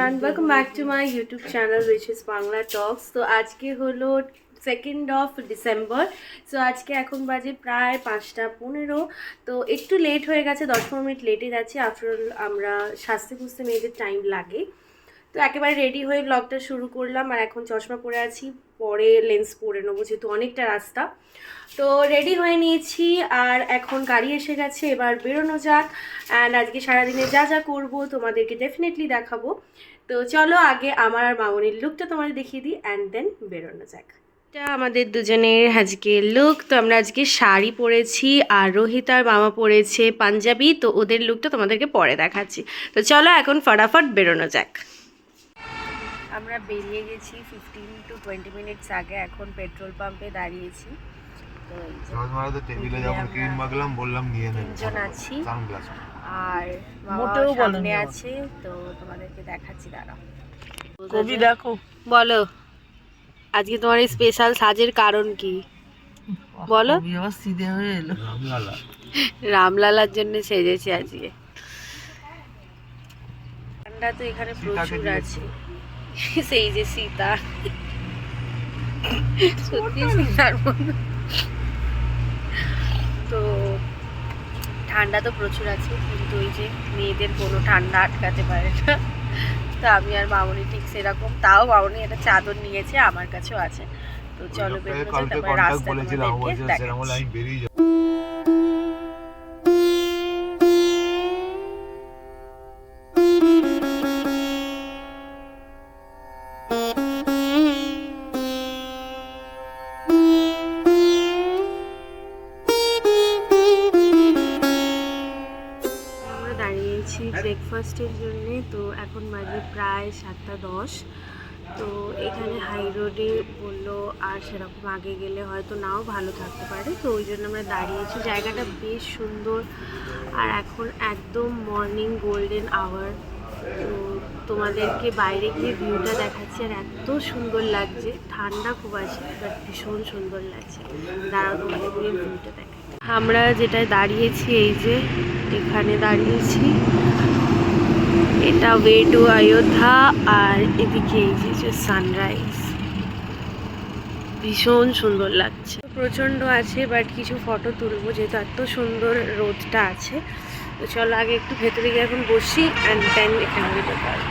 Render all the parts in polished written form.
everyone, welcome back to my YouTube channel which is Bangla Talks. তো আজকে হলো 2nd of December. So আজকে এখন বাজে প্রায় 5:15। তো একটু লেট হয়ে গেছে, 10-15 মিনিট লেটে যাচ্ছি। আফটারঅল আমরা সাজতে খুঁজতে মেয়েদের টাইম লাগে। তো একেবারে রেডি হয়ে ব্লগটা শুরু করলাম। আর এখন চশমা পরে আছি, পরে লেন্স পরে নেবো যেহেতু অনেকটা রাস্তা। তো রেডি হয়ে নিয়েছি আর এখন গাড়ি এসে গেছে, এবার বেরোনো যাক। অ্যান্ড আজকে সারাদিনে যা যা করবো তোমাদেরকে ডেফিনেটলি দেখাবো। তো চলো আগে আমার আর মামনির লুকটা তোমাদের দেখিয়ে দিই অ্যান্ড দেন বেরোনো যাক। এটা আমাদের দুজনের আজকে লুক। তো আমরা আজকে শাড়ি পরেছি আর রোহিত আর মামা পরেছে পাঞ্জাবি। তো ওদের লুকটা তোমাদেরকে পরে দেখাচ্ছি। তো চলো এখন ফটাফট বেরোনো যাক। আমরা বেরিয়ে গেছি 15 to 20 মিনিটস আগে, এখন পেট্রোল পাম্পে দাঁড়িয়েছি। তো টেবিলে যখন ক্রিম মাখলাম বললাম নিয়ে নেন, তিনজন আছি সানগ্লাস আর মামাও সামনে আছে। তো তোমাদেরকে দেখাচ্ছি, দাঁড়াও। কবি দেখো, বলো আজকে তোমার এই স্পেশাল সাজের কারণ কি বলো? কবি আবার সিধে হয়ে এলো। রামলালা রামলালার জন্য সেজেছি আজকে। ঠান্ডা তো এখানে প্রচুর আছে, সেই যে সীতা, সত্যি সীতার মতো। তো ঠান্ডা তো প্রচুর আছে, কিন্তু ওই যে মেয়েদের কোনো ঠান্ডা আটকাতে পারে না। তো আমি আর মামনি ঠিক সেরকম, তাও মামনি একটা চাদর নিয়েছে, আমার কাছেও আছে। তো চলো বেরোনো যাক, তারপরে রাস্তায় তোমাদেরকে দেখাচ্ছি। ব্রেকফাস্টের জন্যে। তো এখন বাজে প্রায় 7:10। তো এখানে হাই রোডে বললো আর সেরকম আগে গেলে হয়তো নাও ভালো থাকতে পারে, তো ওই জন্য আমরা দাঁড়িয়েছি। জায়গাটা বেশ সুন্দর আর এখন একদম মর্নিং গোল্ডেন আওয়ার। তো তোমাদেরকে বাইরে গিয়ে ভিউটা দেখাচ্ছি, আর এত সুন্দর লাগছে। ঠান্ডা খুব আছে বাট ভীষণ সুন্দর লাগছে। দাঁড়াও তোমাদের গিয়ে ভিউটা দেখাই। আমরা যেটায় দাঁড়িয়েছি, এই যে এখানে দাঁড়িয়েছি, এটা ওয়ে টু অযোধ্যা। আর এদিকে এই যে সানরাইজ, ভীষণ সুন্দর লাগছে। প্রচণ্ড আছে বাট কিছু ফটো তুলবো যেহেতু এত সুন্দর রোদটা আছে। তো চলো আগে একটু ভেতরে গিয়ে এখন বসি অ্যান্ড দেন এখানে ভিডিও করবো।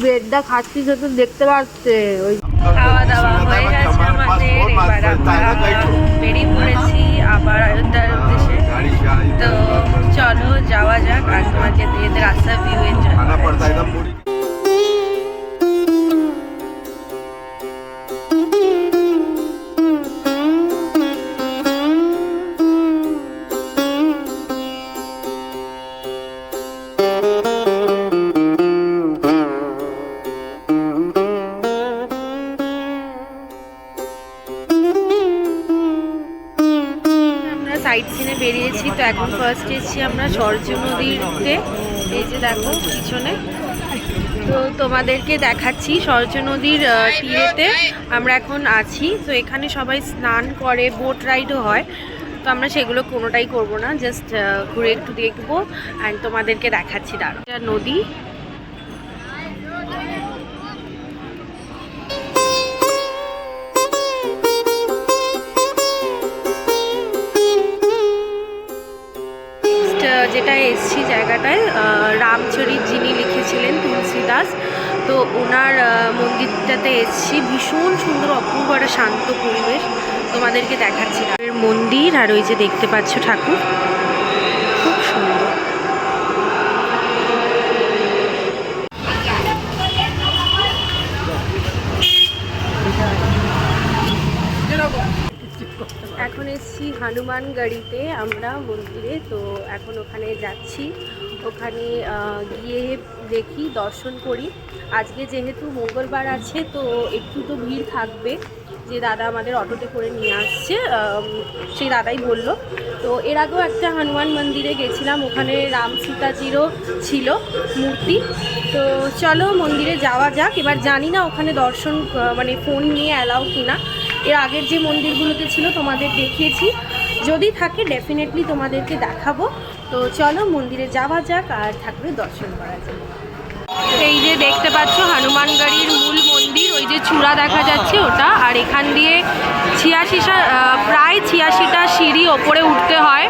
ব্রেডটা খাচ্ছি তো দেখতে পাচ্ছে। ওই খাওয়া দাওয়া হয়ে গেছে আমাদের, এবার আমরা বেরিয়ে পড়েছি আবার অযোধ্যার উদ্দেশ্যে। তো চলো যাওয়া যাক আর তোমাকে এদের রাস্তা ভিউ এনজয়। সাইড সিনে বেরিয়েছি। তো এখন ফার্স্ট এসেছি আমরা সরজু নদীতে, এই যে দেখো পিছনে। তো তোমাদেরকে দেখাচ্ছি সরজু নদীর তীরেতে আমরা এখন আছি। তো এখানে সবাই স্নান করে, বোট রাইডও হয়। তো আমরা সেগুলো কোনোটাই করব না, জাস্ট ঘুরে একটু দেখবো অ্যান্ড তোমাদেরকে দেখাচ্ছি। দাঁড়ো, এটা নদী। যেটা এসছি জায়গাটায় রামচরিত যিনি লিখেছিলেন তুলসীদাস, তো ওনার মন্দিরটাতে এসছি। ভীষণ সুন্দর অপূর্ব একটা শান্ত পরিবেশ, তোমাদেরকে দেখাচ্ছি মন্দির। আর ওই যে দেখতে পাচ্ছ ঠাকুর, খুব সুন্দর। এখন এসছি হনুমানগড়িতে আমরা মন্দিরে। তো এখন ওখানে যাচ্ছি, ওখানে গিয়ে দেখি, দর্শন করি। আজকে যেহেতু মঙ্গলবার আছে তো একটু তো ভিড় থাকবে। যে দাদা আমাদের অটোতে করে নিয়ে আসছে, সেই দাদাই বলল। তো এর আগেও একটা হনুমান মন্দিরে গেছিলাম, ওখানে রাম সীতাজিরও ছিল মূর্তি। তো চলো মন্দিরে যাওয়া যাক। এবার জানি না ওখানে দর্শন মানে ফোন নিয়ে অ্যালাউ কিনা। এর আগের যে মন্দিরগুলোতে ছিল তোমাদের দেখিয়েছি যদি থাকে ডেফিনেটলি তোমাদেরকে দেখাবো। তো চলো মন্দিরে যাওয়া যাক আর ঠাকুরের দর্শন করা যাক। এই যে দেখতে পাচ্ছ হনুমানগড়ির মূল মন্দির, ওই যে চূড়া দেখা যাচ্ছে ওটা, আর এখান দিয়ে প্রায় 86টা সিঁড়ি ওপরে উঠতে হয়।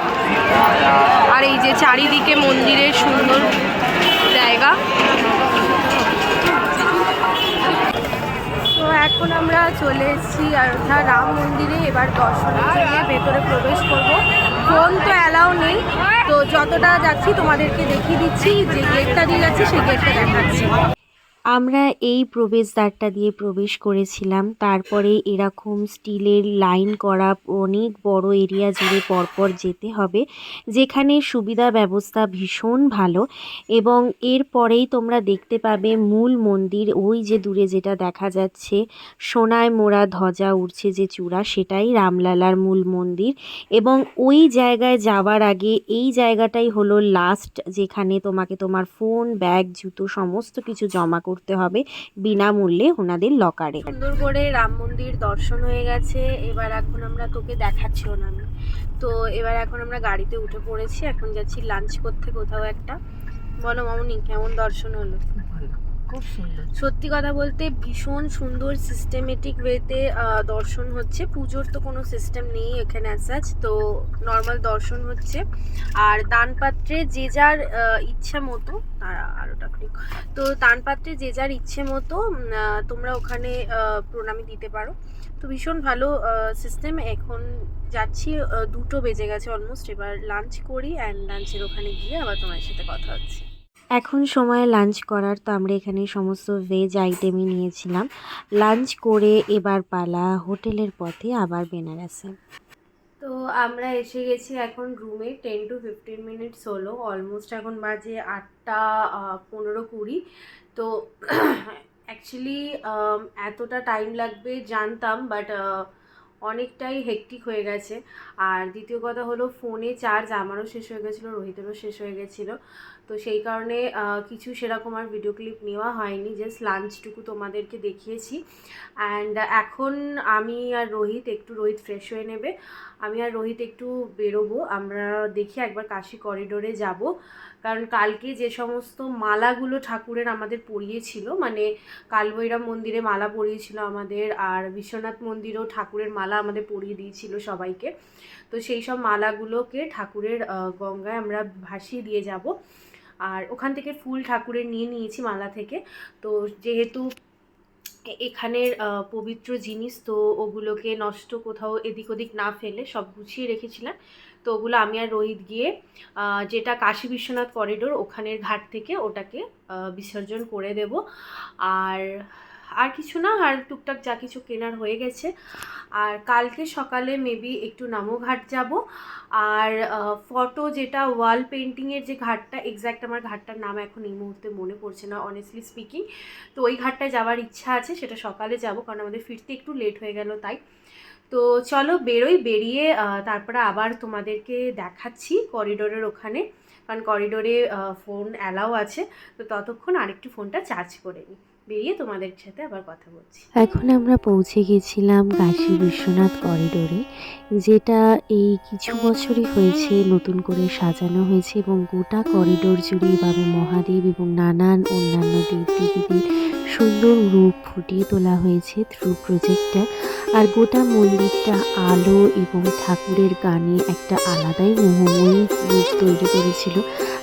আর এই যে চারিদিকে মন্দিরের সুন্দর জায়গা। তো এখন আমরা চলে এসেছি অযোধ্যা রাম মন্দিরে, এবার দর্শনের জন্য ভেতরে প্রবেশ করব। ফোন তো অ্যালাউ নেই, তো যতটা যাচ্ছি তোমাদেরকে দেখিয়ে দিচ্ছি, যে গেটটা দিয়ে যাচ্ছি সেই গেটটা দেখাচ্ছি। আমরা এই প্রবেশদ্বারটা দিয়ে প্রবেশ করেছিলাম। তারপরে এরকম স্টিলের লাইন করা অনেক বড় এরিয়া জুড়ে পরপর যেতে হবে, যেখানে সুবিধা ব্যবস্থা ভীষণ ভালো। এবং এরপরেই তোমরা দেখতে পাবে মূল মন্দির, ওই যে দূরে যেটা দেখা যাচ্ছে সোনায় মোড়া ধ্বজা উঠছে যে চূড়া, সেটাই রামলালার মূল মন্দির। এবং ওই জায়গায় যাওয়ার আগে এই জায়গাটাই হলো লাস্ট, যেখানে তোমাকে তোমার ফোন, ব্যাগ, জুতো সমস্ত কিছু জমা করতে হবে বিনামূল্যে ওনাদের লকারে। সুন্দর করে রাম মন্দির দর্শন হয়ে গেছে। এবার এখন আমরা, তোকে দেখাচ্ছিও না আমি, তো এবার এখন আমরা গাড়িতে উঠে পড়েছি, এখন যাচ্ছি লাঞ্চ করতে কোথাও একটা। বলো মামুনি, কেমন দর্শন হলো? খুব সুন্দর। সত্যি কথা বলতে ভীষণ সুন্দর সিস্টেমেটিক ওয়েতে দর্শন হচ্ছে। পুজোর তো কোনো সিস্টেম নেই এখানে অ্যাজ, তো নর্মাল দর্শন হচ্ছে। আর দানপাত্রে যে যার ইচ্ছা মতো, আরোটা ক্লিক, তো দানপাত্রে যে যার ইচ্ছে মতো তোমরা ওখানে প্রণামী দিতে পারো। তো ভীষণ ভালো সিস্টেম। এখন যাচ্ছি, 2টো বেজে গেছে অলমোস্ট। এবার লাঞ্চ করি, অ্যান্ড লাঞ্চের ওখানে গিয়ে আবার তোমার সাথে কথা হচ্ছে। এখন সময় লাঞ্চ করার, তো আমরা এখানে সমস্ত ভেজ আইটেমই নিয়েছিলাম। লাঞ্চ করে এবার পালা হোটেলের পথে আবার বেনারসে। তো আমরা এসে গেছি এখন রুমে। 10 to 15 মিনিটস হলো, অলমোস্ট এখন বাজে 8টা 15-20। তো অ্যাকচুয়ালি এতটা টাইম লাগবে জানতাম, বাট অনেকটাই হেকটিক হয়ে গেছে। আর দ্বিতীয় কথা হলো ফোনে চার্জ আমারও শেষ হয়ে গেছিলো, রোহিতেরও শেষ হয়ে গেছিলো। তো সেই কারণে কিছু সেরকম আর ভিডিও ক্লিপ নেওয়া হয়নি, জাস্ট লাঞ্চটুকু তোমাদেরকে দেখিয়েছি। অ্যান্ড এখন আমি আর রোহিত ফ্রেশ হয়ে নেবে, আমি আর রোহিত একটু বেরোবো। আমরা দেখি একবার কাশী করিডোরে যাব, কারণ কালকে যে সমস্ত মালাগুলো ঠাকুরের আমাদের পরিয়েছিল, মানে কালভৈরব মন্দিরে মালা পরিয়েছিল আমাদের, আর বিশ্বনাথ মন্দিরেও ঠাকুরের মালা আমাদের পরিয়ে দিয়েছিল সবাইকে। তো সেই সব মালাগুলোকে ঠাকুরের গঙ্গায় আমরা ভাসিয়ে দিয়ে যাব। আর ওখান থেকে ফুল ঠাকুরের নিয়ে নিয়েছি মালা থেকে। তো যেহেতু এখানের পবিত্র জিনিস, তো ওগুলোকে নষ্ট কোথাও এদিক ওদিক না ফেলে সব গুছিয়ে রেখেছিলাম। তো ওগুলো আমি আর রোহিত গিয়ে যেটা কাশী বিশ্বনাথ করিডোর ওখানের ঘাট থেকে ওটাকে বিসর্জন করে দেব। আর কিছু না, আর টুকটাক যা কিছু কেনার হয়ে গেছে। আর কালকে সকালে মেবি একটু নামোঘাট যাব। আর ফটো যেটা ওয়াল পেন্টিংয়ের যে ঘাটটা, এক্স্যাক্ট আমার ঘাটটার নাম এখন এই মুহূর্তে মনে পড়ছে না অনেস্টলি স্পিকিং, তো ওই ঘাটটায় যাওয়ার ইচ্ছা আছে, সেটা সকালে যাব, কারণ আমাদের ফিরতে একটু লেট হয়ে গেল তাই। তো চলো বেরিয়ে তারপরে আবার তোমাদেরকে দেখাচ্ছি করিডোরের ওখানে, কারণ করিডোরে ফোন অ্যালাউ আছে। তো ততক্ষণ আরেকটু ফোনটা চার্জ করে নিই, বেরিয়ে তোমাদের সাথে আবার কথা বলছি। এখন আমরা পৌঁছে গেছিলাম কাশী বিশ্বনাথ করিডোরে, যেটা এই কিছু বছরই হয়েছে নতুন করে সাজানো হয়েছে, এবং গোটা করিডোর জুড়ে বাবা মহাদেব এবং নানান অন্যান্য দেবদেবীদের সুন্দর রূপ ফুটিয়ে তোলা হয়েছে থ্রু প্রজেক্টর। আর গোটা মন্দিরটা আলো এবং ঠাকুরের গানে একটা আলাদাই মোহময়ী রূপ তৈরি করেছিল।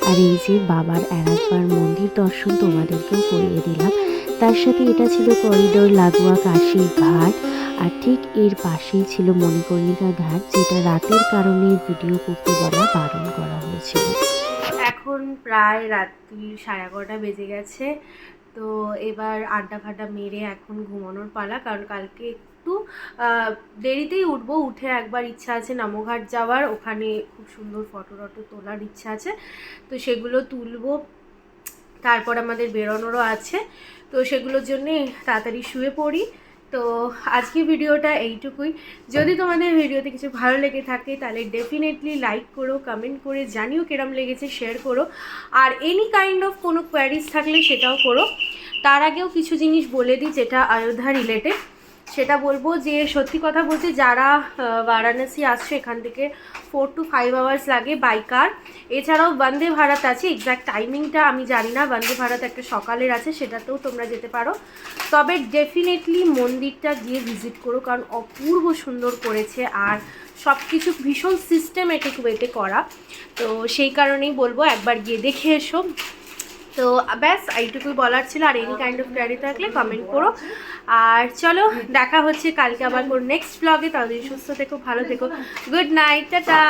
আর এই যে বাবার একবার মন্দির দর্শন তোমাদেরকেও করিয়ে দিলাম। তার সাথে এটা ছিল করিডোর লাগোয়া কাশীর ঘাট, আর ঠিক এর পাশেই ছিল মণিকর্ণিকা ঘাট, যেটা রাতের কারণে ভিডিও করতে বলা বারণ করা হয়েছিল। এখন প্রায় রাত্রি 11:30 বেজে গেছে। তো এবার আড্ডা ফাড্ডা মেরে এখন ঘুমানোর পালা, কারণ কালকে একটু দেরিতেই উঠবো। উঠে একবার ইচ্ছা আছে নামোঘাট যাওয়ার, ওখানে খুব সুন্দর ফটো তোলার ইচ্ছা আছে, তো সেগুলো তুলবো। তারপর আমাদের বেরোনোরও আছে, তো সেগুলোর জন্যে তাড়াতাড়ি শুয়ে পড়ি। তো আজকের ভিডিওটা এইটুকুই। যদি তোমাদের ভিডিওতে কিছু ভালো লেগে থাকে তাহলে ডেফিনেটলি লাইক করো, কমেন্ট করে জানিও কেরম লেগেছে, শেয়ার করো। আর এনি কাইন্ড অফ কোনো কোয়ারিজ থাকলে সেটাও করো। তার আগেও কিছু জিনিস বলে দিই যেটা অযোধ্যা রিলেটেড। সেটা বলবো যে সত্যি কথা বলতে যারা বারাণসী আসছে এখান থেকে 4 to 5 আওয়ার্স লাগে বাই কার। এছাড়াও বন্দে ভারত আছে, এক্স্যাক্ট টাইমিংটা আমি জানি না, বন্দে ভারত একটা সকালের আছে, সেটাতেও তোমরা যেতে পারো। তবে ডেফিনেটলি মন্দিরটা গিয়ে ভিজিট করো, কারণ অপূর্ব সুন্দর করেছে আর সব কিছু ভীষণ সিস্টেমেটিক ওয়েতে করা। তো সেই কারণেই বলবো একবার গিয়ে দেখে এসো। তো ব্যাস এইটুকুই বলার ছিল। আর এনি কাইন্ড অফ কোয়ারি থাকলে কমেন্ট করো। আর চলো দেখা হচ্ছে কালকে আবার কোন নেক্সট ব্লগে। তাদের সুস্থ থেকো, ভালো থেকো, গুড নাইট, টাটা।